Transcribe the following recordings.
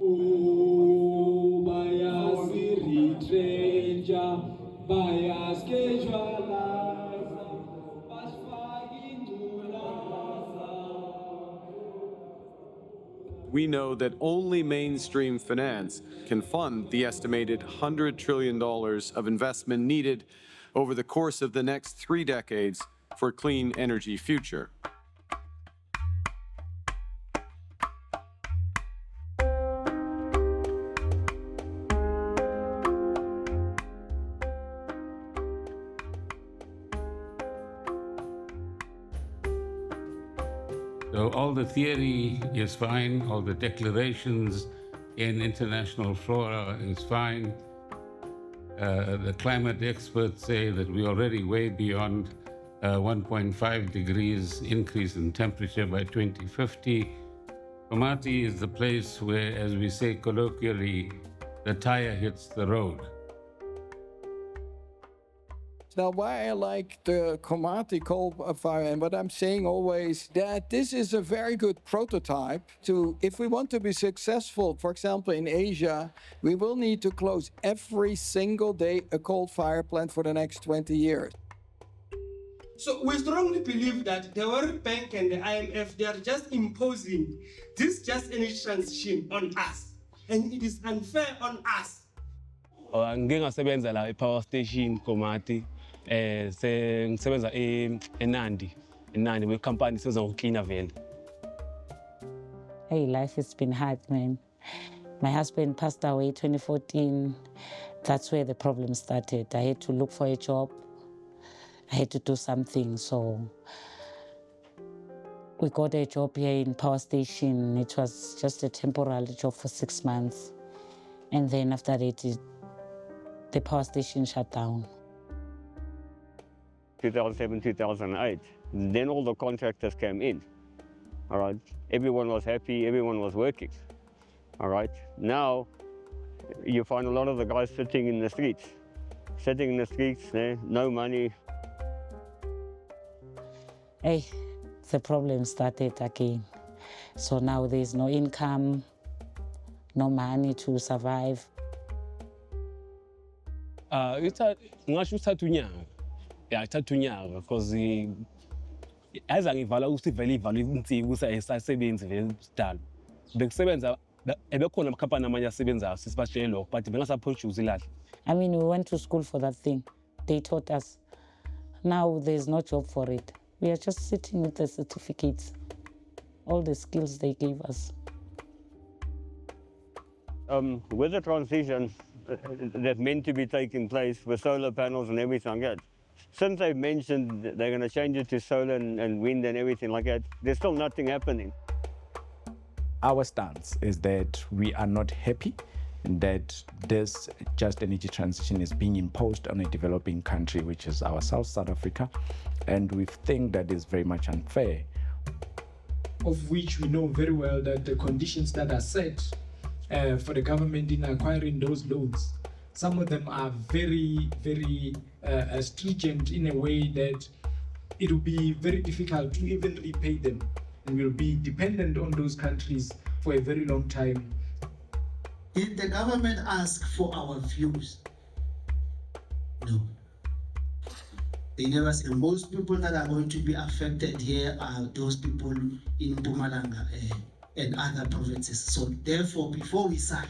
We know that only mainstream finance can fund the estimated $100 trillion of investment needed over the course of the next 3 decades for a clean energy future. So all the theory is fine, all the declarations in international fora is fine. The climate experts say that we're already way beyond 1.5 degrees increase in temperature by 2050. Komati is the place where, as we say colloquially, the tire hits the road. Now, why I like the Komati coal fire, and what I'm saying always, that this is a very good prototype to, if we want to be successful, for example, in Asia, we will need to close every single day a coal-fired plant for the next 20 years. So we strongly believe that the World Bank and the IMF, they are just imposing this just energy transition on us, and it is unfair on us. Ngingasebenza la e-power station Komati. Ngisebenza eNandi we-company sibenza ngokucleaner vele. Hey, life has been hard, man. My husband passed away 2014. That's where the problem started. I had to look for a job. I had to do something, so we got a job here in power station. It was just a temporary job for 6 months. And then after that, the power station shut down. 2007, 2008, then all the contractors came in, all right? Everyone was happy, everyone was working, all right? Now, you find a lot of the guys sitting in the streets, no money. Hey, the problem started again. So now there's no income, no money to survive. Yeah, ithatha unyaka because ayiza ngivala ukuthi vele ivalwe insika usayisebenzi vele sidalo. Bekusebenza ebekhona amakhampani amanye asebenzayo sisibashele lokho but bengasaproduce ilahle. I mean, we went to school for that thing. They taught us. Now there's no job for it. We are just sitting with the certificates, all the skills they gave us. With the transition that's meant to be taking place with solar panels and everything like that, since they've mentioned that they're going to change it to solar and wind and everything like that, there's still nothing happening. Our stance is that we are not happy that this just energy transition is being imposed on a developing country, which is our South Africa, and we think that is very much unfair. Of which we know very well that the conditions that are set for the government in acquiring those loans, some of them are very, very stringent in a way that it will be very difficult to even repay them, and will be dependent on those countries for a very long time. Did the government ask for our views? No. They never said. Most people that are going to be affected here are those people in Mpumalanga and other provinces. So therefore, before we sign,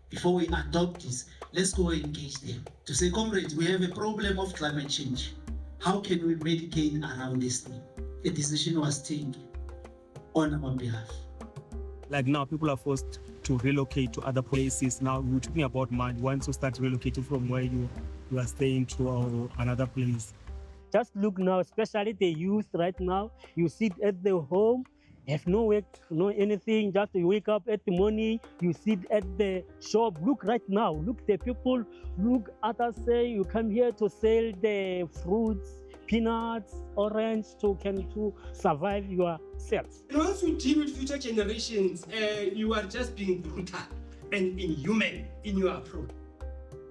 before we adopt this, let's go engage them to say, comrades, we have a problem of climate change. How can we mitigate around this thing? A decision was taken on our behalf. Like now, people are forced to relocate to other places. Now we're talking about money. Once you start relocating from where you are staying to another place. Just look now, especially the youth right now. You sit at the home, have no work, no anything, just you wake up at the morning, you sit at the shop. Look right now, look the people, look others say you come here to sell the fruits, peanuts, orange, to survive yourselves. And once you deal with future generations, you are just being brutal and inhuman in your approach.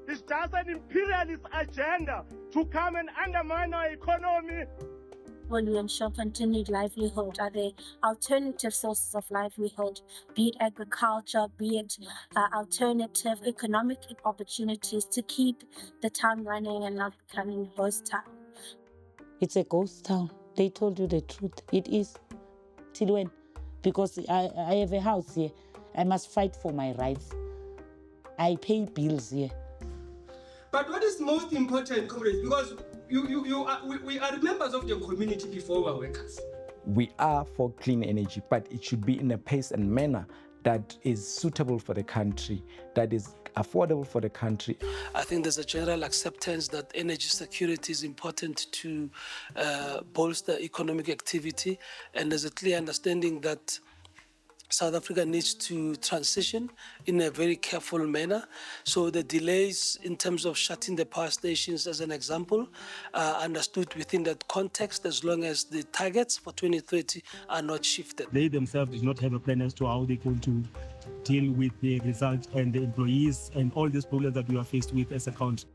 It's just an imperialist agenda to come and undermine our economy. will you ensure continued livelihood? Are there alternative sources of livelihood, be it agriculture, be it alternative economic opportunities to keep the town running and not becoming a ghost town? It's a ghost town. They told you the truth. It is. Till when? Because I have a house here. I must fight for my rights. I pay bills here. But what is most important, comrades, because we are members of the community before we are workers. We are for clean energy, but it should be in a pace and manner that is suitable for the country, that is affordable for the country. I think there's a general acceptance that energy security is important to bolster economic activity, and there's a clear understanding that South Africa needs to transition in a very careful manner. So the delays in terms of shutting the power stations, as an example, are understood within that context, as long as the targets for 2030 are not shifted. They themselves did not have a plan as to how they're going to deal with the results and the employees and all these problems that we are faced with as a country.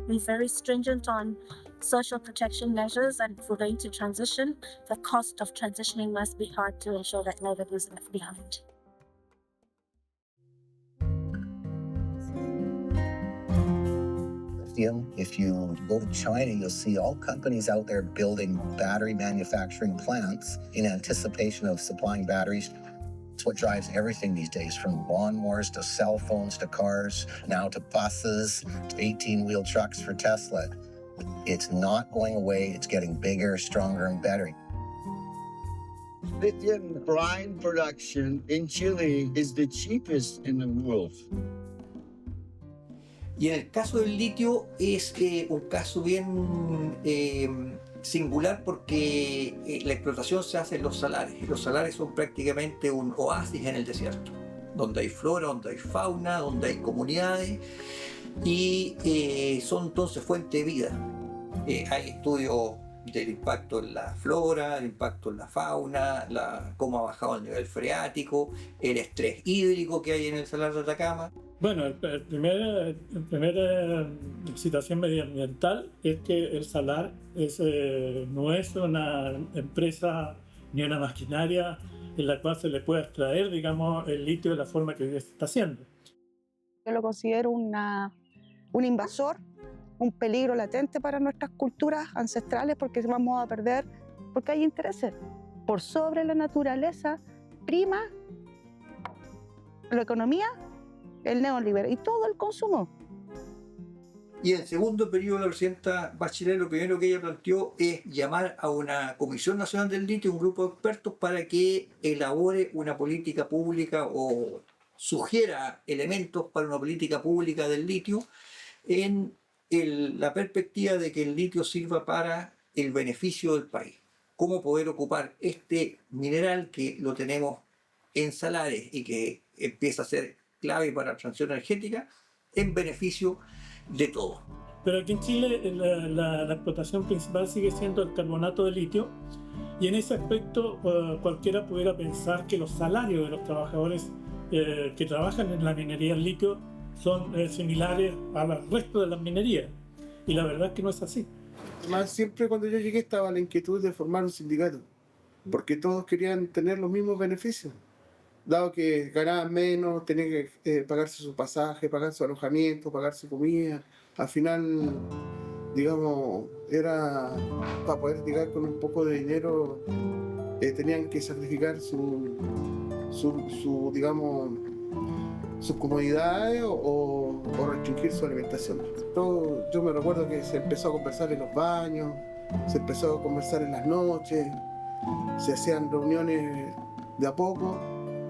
We're very stringent on social protection measures, and if we're going to transition, the cost of transitioning must be hard to ensure that nobody is left behind. Lithium, if you go to China, you'll see all companies out there building battery manufacturing plants in anticipation of supplying batteries. It's what drives everything these days, from lawnmowers to cell phones to cars, now to buses, to 18-wheel trucks for Tesla. It's not going away. It's getting bigger, stronger, and better. Lithium brine production in Chile is the cheapest in the world. Y en el caso del litio es un caso bien singular porque la explotación se hace en los salares. Los salares son prácticamente un oasis en el desierto, donde hay flora, donde hay fauna, donde hay comunidades y son entonces fuente de vida. Hay estudios del impacto en la flora, el impacto en la fauna, cómo ha bajado el nivel freático, el estrés hídrico que hay en el salar de Atacama. Bueno, la primera situación medioambiental es que el salar no es una empresa ni una maquinaria en la cual se le pueda extraer, digamos, el litio de la forma que se está haciendo. Yo lo considero un invasor, un peligro latente para nuestras culturas ancestrales, porque vamos a perder, porque hay intereses. Por sobre la naturaleza prima la economía, el neoliberalismo y todo el consumo. Y en el segundo periodo de la presidenta Bachelet, lo primero que ella planteó es llamar a una Comisión Nacional del Litio, un grupo de expertos, para que elabore una política pública o sugiera elementos para una política pública del litio en la perspectiva de que el litio sirva para el beneficio del país. Cómo poder ocupar este mineral que lo tenemos en salares y que empieza a ser clave para la transición energética en beneficio de todos. Pero aquí en Chile la explotación principal sigue siendo el carbonato de litio, y en ese aspecto cualquiera pudiera pensar que los salarios de los trabajadores que trabajan en la minería del litio son similares al resto de las minerías, y la verdad es que no es así. Además, siempre cuando yo llegué estaba la inquietud de formar un sindicato, porque todos querían tener los mismos beneficios. Dado que ganaban menos, tenían que pagarse su pasaje, pagar su alojamiento, pagar su comida. Al final, digamos, era para poder llegar con un poco de dinero, tenían que sacrificar digamos, sus comodidades o restringir su alimentación. Yo me recuerdo que se empezó a conversar en los baños, se empezó a conversar en las noches, se hacían reuniones de a poco,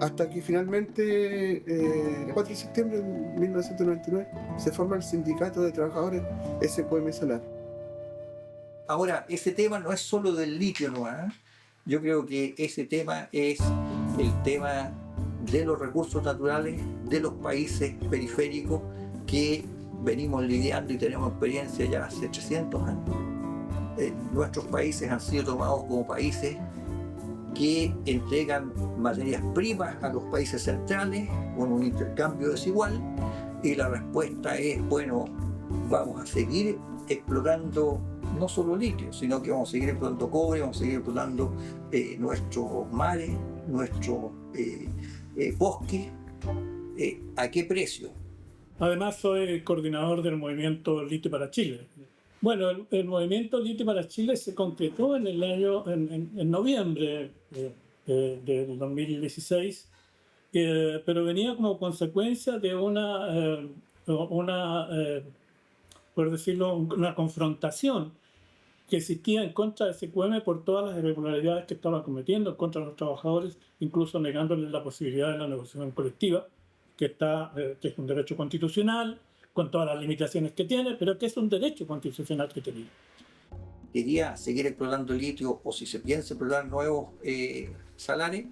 hasta que finalmente, el 4 de septiembre de 1999, se forma el Sindicato de Trabajadores SQM Salar. Ahora, ese tema no es solo del litio, ¿no? Yo creo que ese tema es el tema de los recursos naturales de los países periféricos que venimos lidiando y tenemos experiencia ya hace 300 años. Nuestros países han sido tomados como países que entregan materias primas a los países centrales con un intercambio desigual, y la respuesta es, bueno, vamos a seguir explotando no solo litio, sino que vamos a seguir explotando cobre, vamos a seguir explotando nuestros mares, nuestros bosques. ¿A qué precio? Además, soy coordinador del movimiento Litio para Chile. Bueno, el movimiento Litio para Chile se concretó en noviembre del 2016, pero venía como consecuencia de por decirlo, una confrontación que existía en contra de SQM por todas las irregularidades que estaba cometiendo en contra de los trabajadores, incluso negándoles la posibilidad de la negociación colectiva, que es un derecho constitucional, con todas las limitaciones que tiene, pero que es un derecho constitucional que tenía. Quería seguir explorando litio, o si se piensa explorar nuevos salares,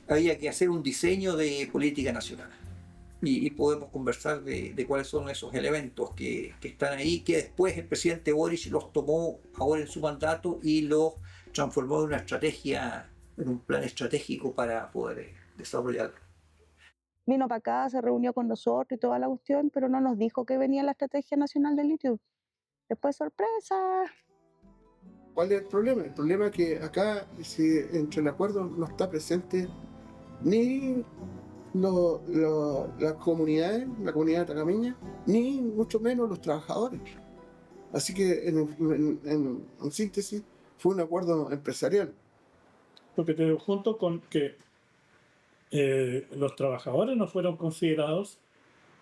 había que hacer un diseño de política nacional. Y podemos conversar de cuáles son esos elementos que están ahí, que después el presidente Boric los tomó ahora en su mandato y los transformó en una estrategia, en un plan estratégico para poder desarrollarlo. Vino para acá, se reunió con nosotros y toda la cuestión, pero no nos dijo que venía la Estrategia Nacional del Litio. Después, sorpresa. ¿Cuál es el problema? El problema es que acá, si entre el acuerdo no está presente ni las comunidades, la comunidad atacameña, ni mucho menos los trabajadores. Así que, en síntesis, fue un acuerdo empresarial. Porque te junto con que los trabajadores no fueron considerados,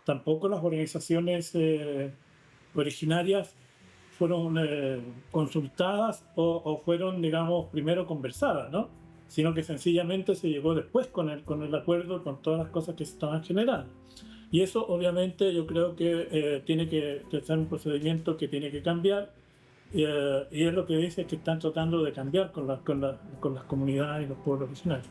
tampoco las organizaciones originarias fueron consultadas o fueron, digamos, primero conversadas, ¿no? Sino que sencillamente se llegó después con el acuerdo, con todas las cosas que se estaban generando. Y eso, obviamente, yo creo que tiene que ser un procedimiento que tiene que cambiar, y es lo que dice que están tratando de cambiar con las comunidades y los pueblos originarios.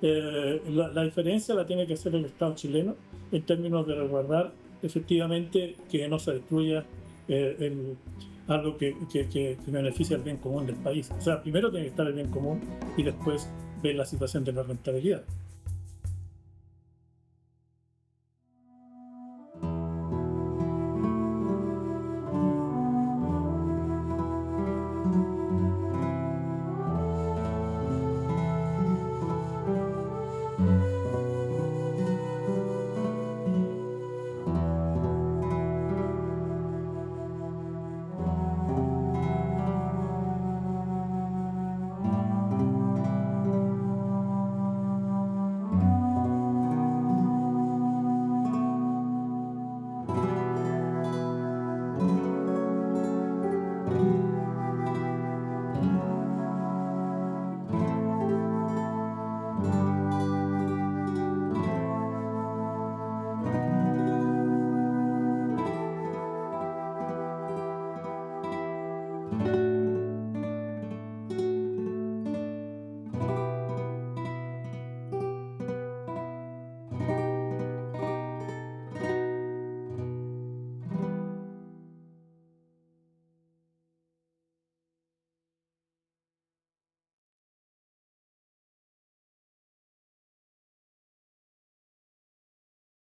La diferencia la tiene que hacer el Estado chileno en términos de resguardar efectivamente que no se destruya algo que beneficia al bien común del país. O sea, primero tiene que estar el bien común y después ver la situación de la rentabilidad.